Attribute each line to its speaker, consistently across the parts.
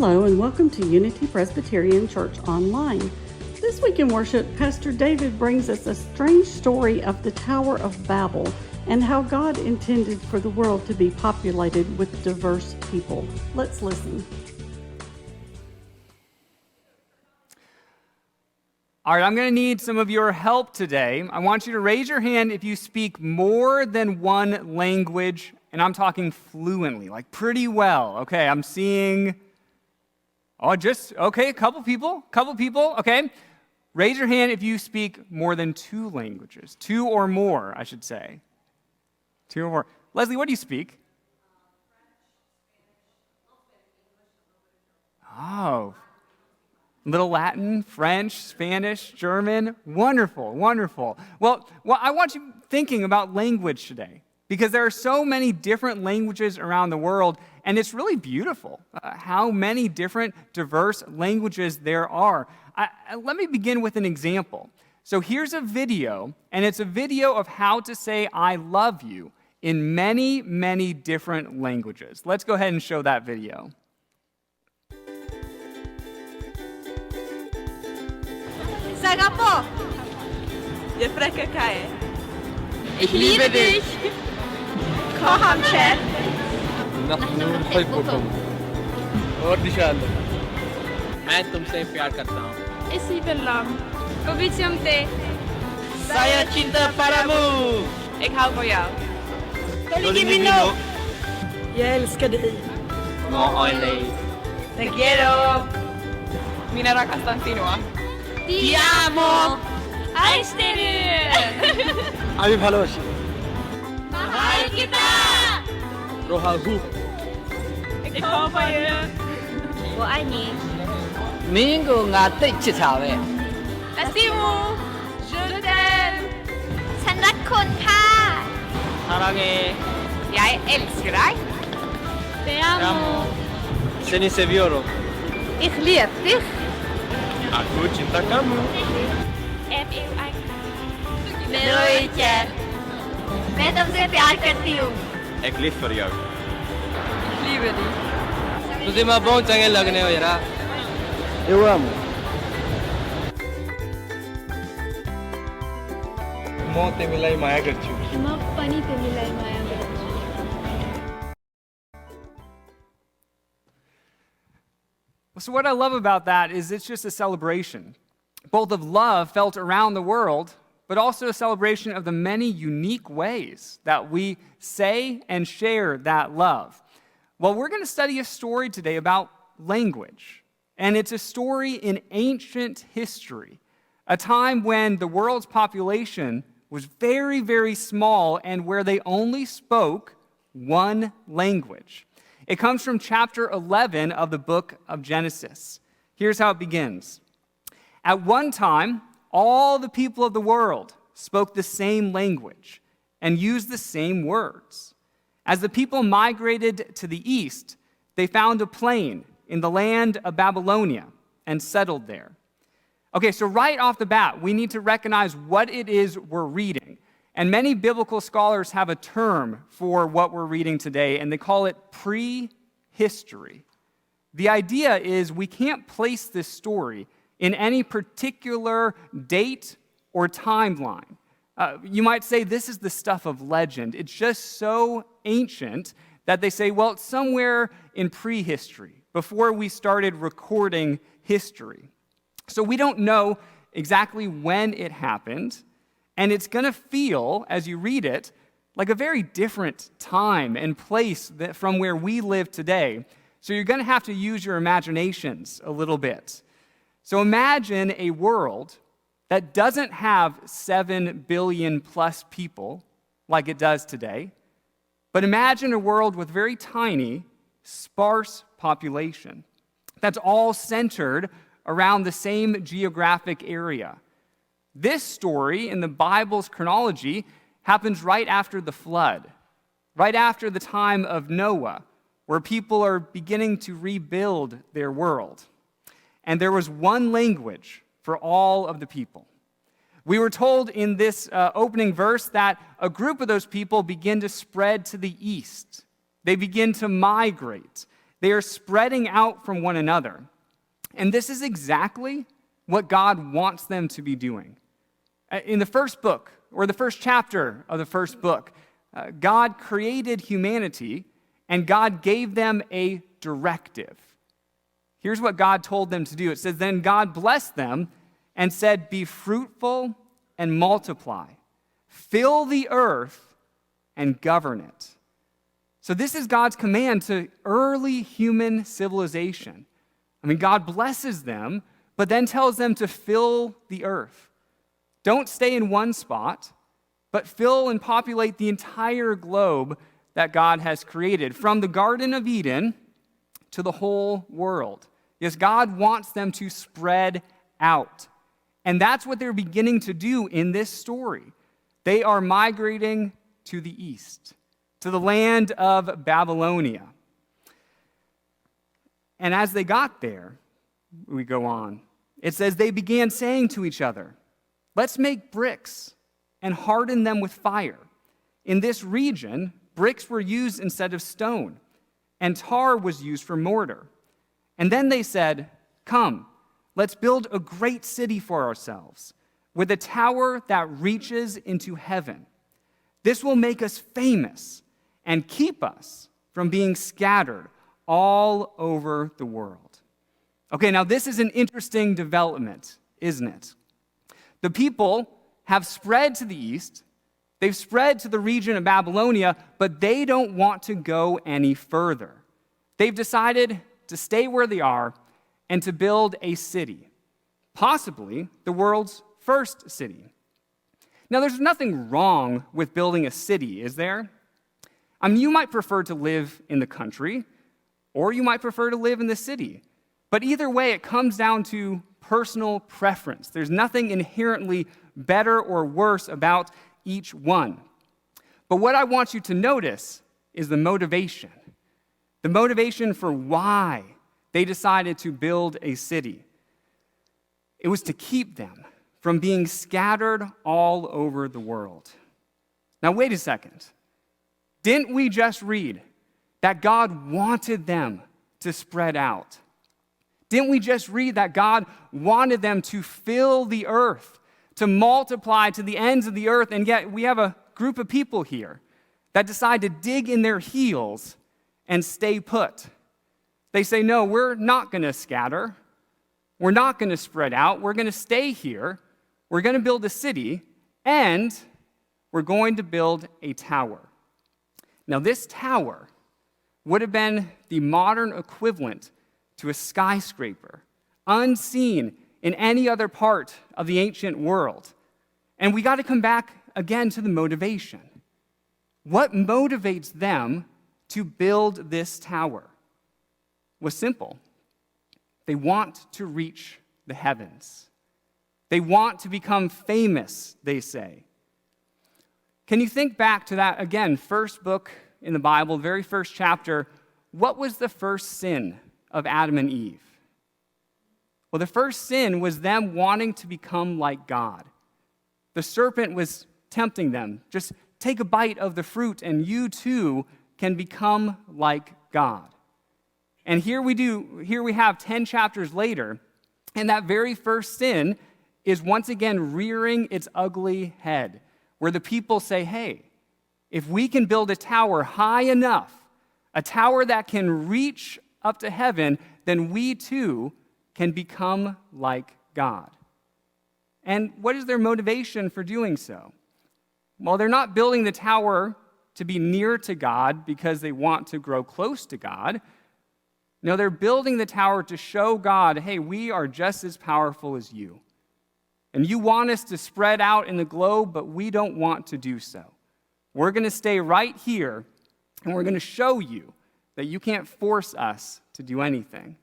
Speaker 1: Hello and welcome to Unity Presbyterian Church Online. This week in worship, Pastor David brings us a strange story of the Tower of Babel and how God intended for the world to be populated with diverse people. Let's listen.
Speaker 2: All right, I'm going to need some of your help today. I want you to raise your hand if you speak more than one language, and I'm talking fluently, like pretty well. Okay, I'm seeing, a couple people, okay. Raise your hand if you speak more than two languages, two or more, I should say. Two or more. Leslie, what do you speak? Oh, little Latin, French, Spanish, German. Wonderful, wonderful. Well, I want you thinking about language today because there are so many different languages around the world, and it's really beautiful how many different, diverse languages there are. Let me begin with an example. So here's a video, and it's a video of how to say I love you in many, many different languages. Let's go ahead and show that video.
Speaker 3: Sag ab po! Je fräcke Kai.
Speaker 4: Ich liebe dich!
Speaker 3: Kocham cię!
Speaker 4: نحن نحبكم और निशान मैं तुमसे प्यार करता हूँ
Speaker 5: Isi belong. Kobisyam te.
Speaker 4: Saya cinta padamu
Speaker 3: Ik hou van jou.
Speaker 4: Toligimino
Speaker 3: Jag älskar dig.
Speaker 4: Mo oilei
Speaker 3: Te quiero. Minä rakastan sinua.
Speaker 5: Ti amo. Aisteru.
Speaker 4: আমি ভালোবাসি
Speaker 5: Mahal kita.
Speaker 4: Rohahu
Speaker 3: Ik hou van je.
Speaker 5: 我爱你.
Speaker 4: Mingo nga thích chị thảo vậy
Speaker 5: Asimu. Je t'aime. ฉันรักคุณค่ะ
Speaker 4: 사랑해
Speaker 3: Jeg elsker deg.
Speaker 5: Te amo.
Speaker 4: Seni seviyorum
Speaker 3: Ich lieb dich.
Speaker 4: Aku cinta kamu
Speaker 5: Em yêu anh.
Speaker 3: मैं रोहित है. मैं तुमसे प्यार करती हूँ.
Speaker 4: एक lift för jou
Speaker 3: Liebe dich.
Speaker 4: तुझे मैं बहुत चंगे लगने हो यार Eu amo म तिमीलाई माया गर्छु
Speaker 5: म पनि तिमीलाई माया गर्छु.
Speaker 2: So what I love about that is it's just a celebration, both of love felt around the world, but also a celebration of the many unique ways that we say and share that love. Well, we're going to study a story today about language, and it's a story in ancient history, a time when the world's population was very, very small and where they only spoke one language. It comes from chapter 11 of the book of Genesis. Here's how it begins. At one time, all the people of the world spoke the same language and used the same words. As the people migrated to the east, they found a plain in the land of Babylonia and settled there. Okay, so right off the bat, we need to recognize what it is we're reading. And many biblical scholars have a term for what we're reading today, and they call it prehistory. The idea is we can't place this story in any particular date or timeline. You might say this is the stuff of legend. It's just so ancient that they say, well, it's somewhere in prehistory, before we started recording history. So we don't know exactly when it happened, and it's going to feel, as you read it, like a very different time and place from where we live today. So you're going to have to use your imaginations a little bit. So imagine a world that doesn't have 7 billion plus people like it does today, but imagine a world with very tiny, sparse population that's all centered around the same geographic area. This story in the Bible's chronology happens right after the flood, right after the time of Noah, where people are beginning to rebuild their world. And there was one language for all of the people. We were told in this opening verse that a group of those people begin to spread to the east. They begin to migrate. They are spreading out from one another. And this is exactly what God wants them to be doing. In the first book, or the first chapter of the first book, God created humanity, and God gave them a directive. Here's what God told them to do. It says, "Then God blessed them and said, 'Be fruitful and multiply. Fill the earth and govern it.'" So this is God's command to early human civilization. I mean, God blesses them, but then tells them to fill the earth. Don't stay in one spot, but fill and populate the entire globe that God has created, from the Garden of Eden to the whole world. Yes, God wants them to spread out. And that's what they're beginning to do in this story. They are migrating to the east, to the land of Babylonia. And as they got there, we go on, it says they began saying to each other, "Let's make bricks and harden them with fire." In this region, bricks were used instead of stone, and tar was used for mortar. And then they said, "Come, let's build a great city for ourselves, with a tower that reaches into heaven. This will make us famous and keep us from being scattered all over the world." Okay, now this is an interesting development, isn't it? The people have spread to the east, they've spread to the region of Babylonia, but they don't want to go any further. They've decided to stay where they are and to build a city, possibly the world's first city. Now, there's nothing wrong with building a city, is there? I mean, you might prefer to live in the country, or you might prefer to live in the city. But either way, it comes down to personal preference. There's nothing inherently better or worse about each one. But what I want you to notice is the motivation for why they decided to build a city. It was to keep them from being scattered all over the world. Now, wait a second. Didn't we just read that God wanted them to spread out? Didn't we just read that God wanted them to fill the earth, to multiply to the ends of the earth? And yet we have a group of people here that decide to dig in their heels and stay put. They say, "No, we're not going to scatter. We're not going to spread out. We're going to stay here. We're going to build a city, and we're going to build a tower." Now, this tower would have been the modern equivalent to a skyscraper, unseen in any other part of the ancient world. And we got to come back again to the motivation. What motivates them to build this tower was simple. They want to reach the heavens. They want to become famous, they say. Can you think back to that, again, first book in the Bible, very first chapter? What was the first sin of Adam and Eve? Well, the first sin was them wanting to become like God. The serpent was tempting them. Just take a bite of the fruit and you too can become like God. And here we have 10 chapters later, and that very first sin is once again rearing its ugly head, where the people say, "Hey, if we can build a tower high enough, a tower that can reach up to heaven, then we too can become like God." And what is their motivation for doing so? Well, they're not building the tower to be near to God because they want to grow close to God. No, they're building the tower to show God, "Hey, we are just as powerful as you. And you want us to spread out in the globe, but we don't want to do so. We're going to stay right here, and we're going to show you that you can't force us to do anything."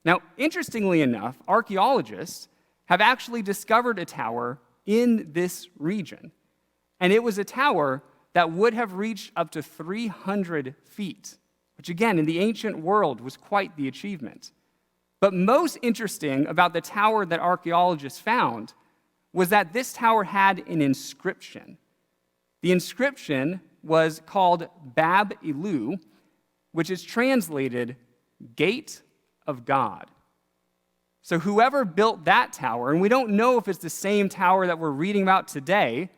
Speaker 2: Now, interestingly enough, archaeologists have actually discovered a tower in this region. And it was a tower that would have reached up to 300 feet, which again, in the ancient world, was quite the achievement. But most interesting about the tower that archaeologists found was that this tower had an inscription. The inscription was called Bab Ilu, which is translated gate of God. So whoever built that tower, and we don't know if it's the same tower that we're reading about today,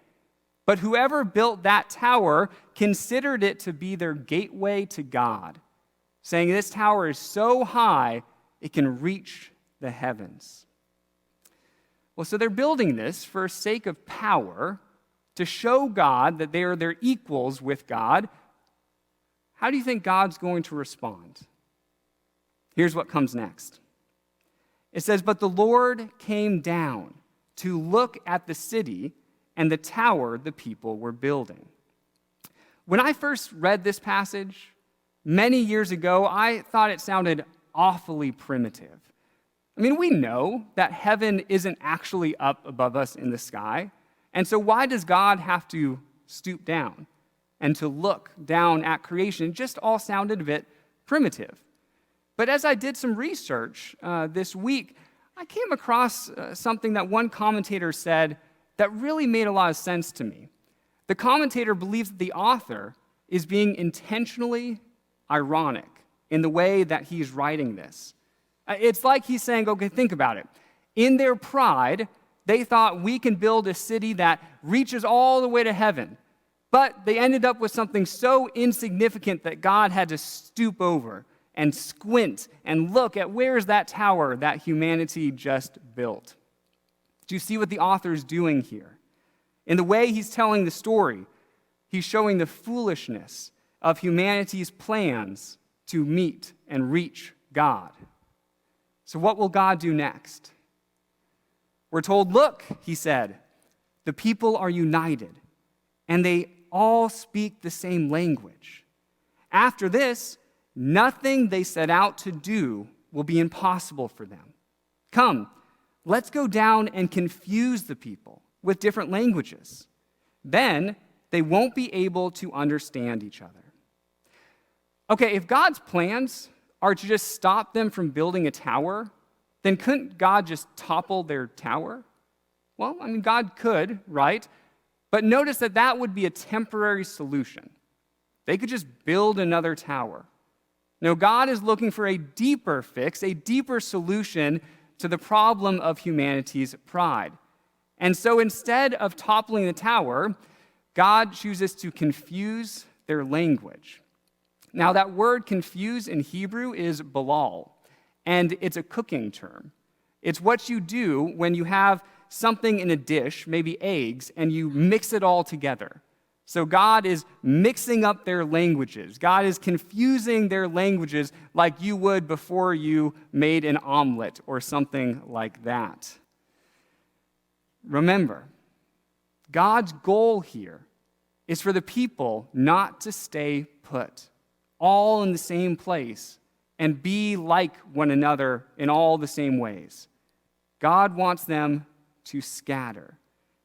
Speaker 2: but whoever built that tower considered it to be their gateway to God, saying this tower is so high it can reach the heavens. Well, so they're building this for sake of power, to show God that they are their equals with God. How do you think God's going to respond? Here's what comes next. It says, "But the Lord came down to look at the city and the tower the people were building." When I first read this passage many years ago, I thought it sounded awfully primitive. I mean, we know that heaven isn't actually up above us in the sky, and so why does God have to stoop down and to look down at creation? It just all sounded a bit primitive. But as I did some research this week, I came across something that one commentator said that really made a lot of sense to me. The commentator believes that the author is being intentionally ironic in the way that he's writing this. It's like he's saying, okay, think about it. In their pride, they thought we can build a city that reaches all the way to heaven. But they ended up with something so insignificant that God had to stoop over and squint and look at where's that tower that humanity just built. Do you see what the author is doing here? In the way he's telling the story, he's showing the foolishness of humanity's plans to meet and reach God. So what will God do next? We're told, look, he said, the people are united, and they all speak the same language. After this, nothing they set out to do will be impossible for them. Come, let's go down and confuse the people with different languages. Then they won't be able to understand each other. Okay, if God's plans are to just stop them from building a tower, then couldn't God just topple their tower? Well, I mean, God could, right? But notice that that would be a temporary solution. They could just build another tower. No, God is looking for a deeper fix, a deeper solution to the problem of humanity's pride. And so instead of toppling the tower, God chooses to confuse their language. Now, that word confuse in Hebrew is balal, and it's a cooking term. It's what you do when you have something in a dish, maybe eggs, and you mix it all together. So God is mixing up their languages. God is confusing their languages like you would before you made an omelet or something like that. Remember, God's goal here is for the people not to stay put, all in the same place, and be like one another in all the same ways. God wants them to scatter,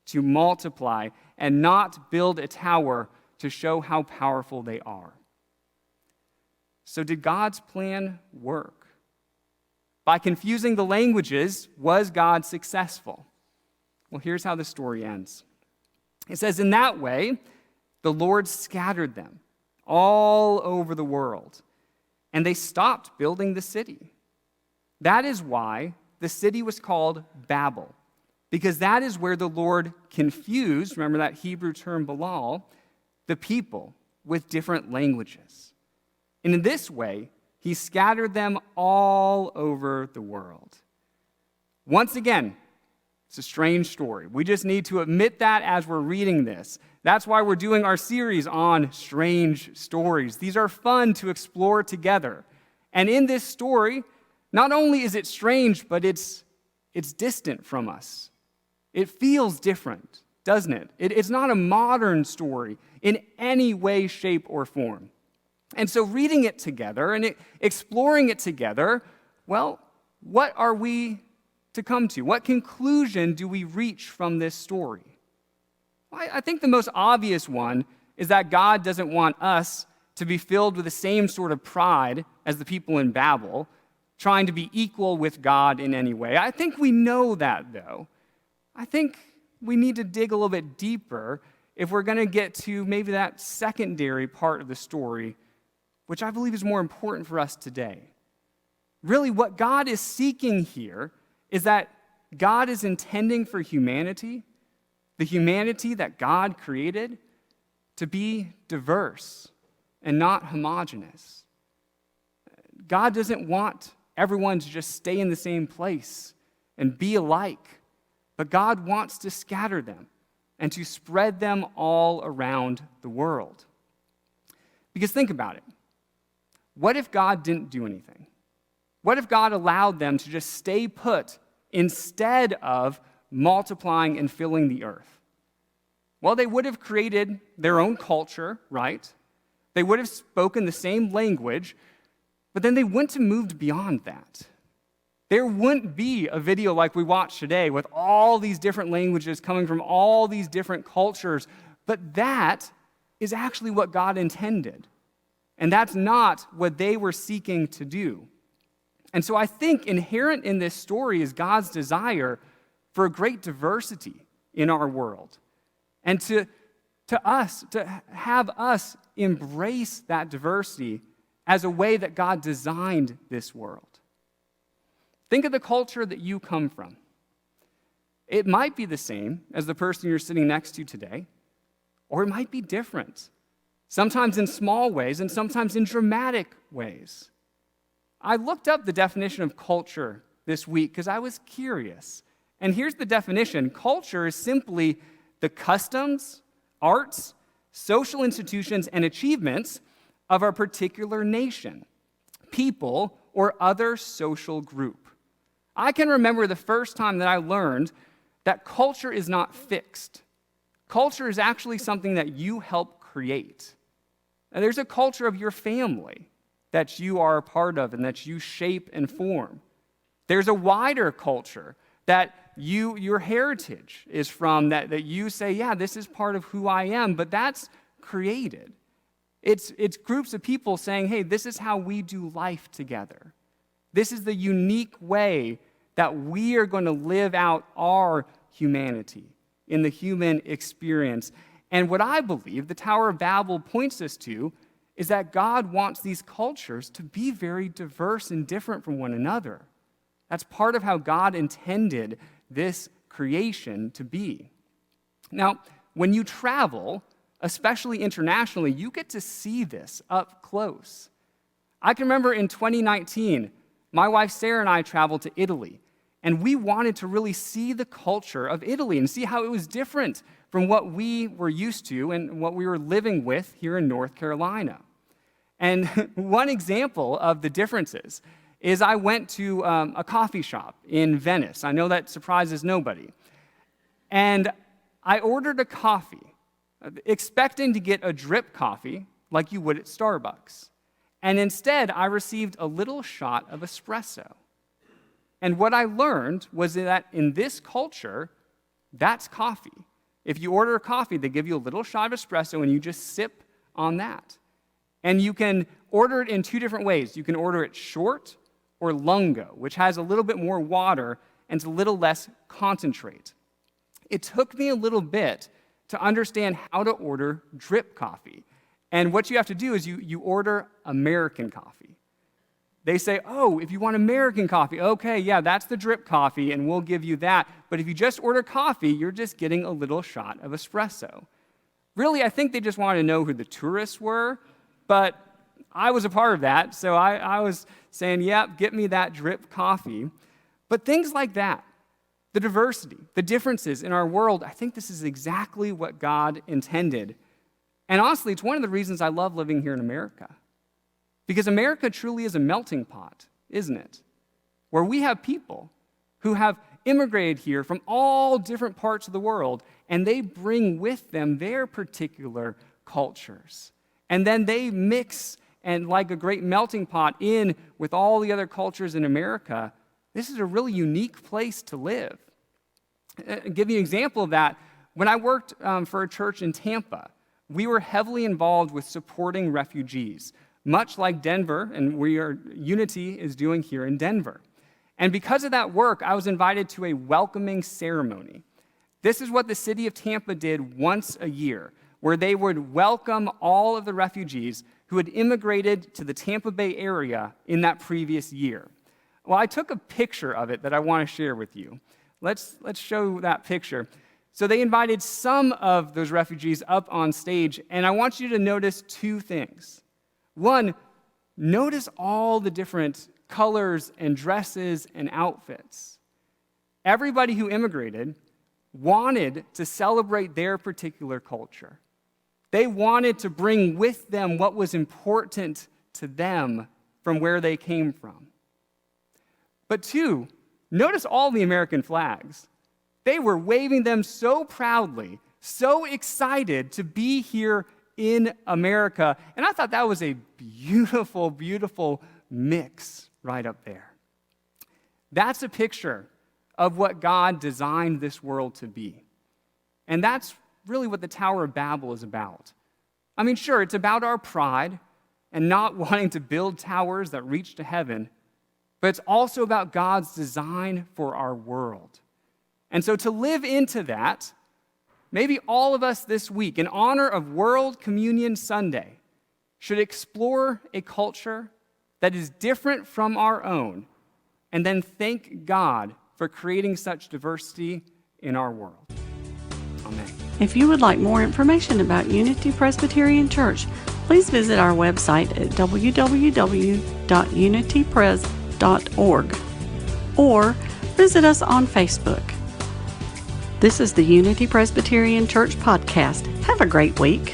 Speaker 2: to multiply, and not build a tower to show how powerful they are. So did God's plan work? By confusing the languages, was God successful? Well, here's how the story ends. It says, in that way, the Lord scattered them all over the world, and they stopped building the city. That is why the city was called Babel, because that is where the Lord confused, remember that Hebrew term balal, the people with different languages. And in this way, he scattered them all over the world. Once again, it's a strange story. We just need to admit that as we're reading this. That's why we're doing our series on strange stories. These are fun to explore together. And in this story, not only is it strange, but it's distant from us. It feels different, doesn't it? It's not a modern story in any way, shape, or form. And so reading it together and exploring it together, well, what are we to come to? What conclusion do we reach from this story? Well, I think the most obvious one is that God doesn't want us to be filled with the same sort of pride as the people in Babel, trying to be equal with God in any way. I think we know that, though. I think we need to dig a little bit deeper if we're going to get to maybe that secondary part of the story. which I believe is more important for us today. Really, what God is seeking here is that God is intending for humanity, the humanity that God created, to be diverse and not homogeneous. God doesn't want everyone to just stay in the same place and be alike, but God wants to scatter them and to spread them all around the world. Because think about it. What if God didn't do anything? What if God allowed them to just stay put instead of multiplying and filling the earth? Well, they would have created their own culture, right? They would have spoken the same language, but then they wouldn't have moved beyond that. There wouldn't be a video like we watched today with all these different languages coming from all these different cultures, but that is actually what God intended. And that's not what they were seeking to do. And so I think inherent in this story is God's desire for a great diversity in our world. And to have us embrace that diversity as a way that God designed this world. Think of the culture that you come from. It might be the same as the person you're sitting next to today, or it might be different, sometimes in small ways and sometimes in dramatic ways. I looked up the definition of culture this week because I was curious. And here's the definition. Culture is simply the customs, arts, social institutions, and achievements of a particular nation, people, or other social group. I can remember the first time that I learned that culture is not fixed. Culture is actually something that you help create. And there's a culture of your family that you are a part of and that you shape and form. There's a wider culture that your heritage is from, that you say, yeah, this is part of who I am, but that's created. It's groups of people saying, hey, this is how we do life together. This is the unique way that we are going to live out our humanity in the human experience. And what I believe the Tower of Babel points us to is that God wants these cultures to be very diverse and different from one another. That's part of how God intended this creation to be. Now, when you travel, especially internationally, you get to see this up close. I can remember in 2019, my wife Sarah and I traveled to Italy, and we wanted to really see the culture of Italy and see how it was different from what we were used to and what we were living with here in North Carolina. And one example of the differences is I went to a coffee shop in Venice. I know that surprises nobody. And I ordered a coffee, expecting to get a drip coffee like you would at Starbucks. And instead, I received a little shot of espresso. And what I learned was that in this culture, that's coffee. If you order a coffee, they give you a little shot of espresso and you just sip on that. And you can order it in two different ways. You can order it short or lungo, which has a little bit more water and it's a little less concentrate. It took me a little bit to understand how to order drip coffee. And what you have to do is you order American coffee. They say, oh, if you want American coffee, okay, yeah, that's the drip coffee, and we'll give you that. But if you just order coffee, you're just getting a little shot of espresso. Really, I think they just wanted to know who the tourists were, but I was a part of that, so I was saying, yep, get me that drip coffee. But things like that, the diversity, the differences in our world, I think this is exactly what God intended. And honestly, it's one of the reasons I love living here in America. Because America truly is a melting pot, isn't it? Where we have people who have immigrated here from all different parts of the world, and they bring with them their particular cultures. And then they mix, and like a great melting pot, in with all the other cultures in America. This is a really unique place to live. I'll give you an example of that. When I worked for a church in Tampa, we were heavily involved with supporting refugees, much like Denver, and Unity is doing here in Denver. And because of that work, I was invited to a welcoming ceremony. This is what the city of Tampa did once a year, where they would welcome all of the refugees who had immigrated to the Tampa Bay area in that previous year. Well, I took a picture of it that I want to share with you. Let's show that picture. So they invited some of those refugees up on stage, and I want you to notice two things. One, notice all the different colors and dresses and outfits. Everybody who immigrated wanted to celebrate their particular culture. They wanted to bring with them what was important to them from where they came from. But two, notice all the American flags. They were waving them so proudly, so excited to be here in America. And I thought that was a beautiful, beautiful mix right up there. That's a picture of what God designed this world to be. And that's really what the Tower of Babel is about. I mean, sure, it's about our pride and not wanting to build towers that reach to heaven, but it's also about God's design for our world. And so to live into that, maybe all of us this week, in honor of World Communion Sunday, should explore a culture that is different from our own, and then thank God for creating such diversity in our world. Amen.
Speaker 1: If you would like more information about Unity Presbyterian Church, please visit our website at www.unitypres.org or visit us on Facebook. This is the Unity Presbyterian Church podcast. Have a great week.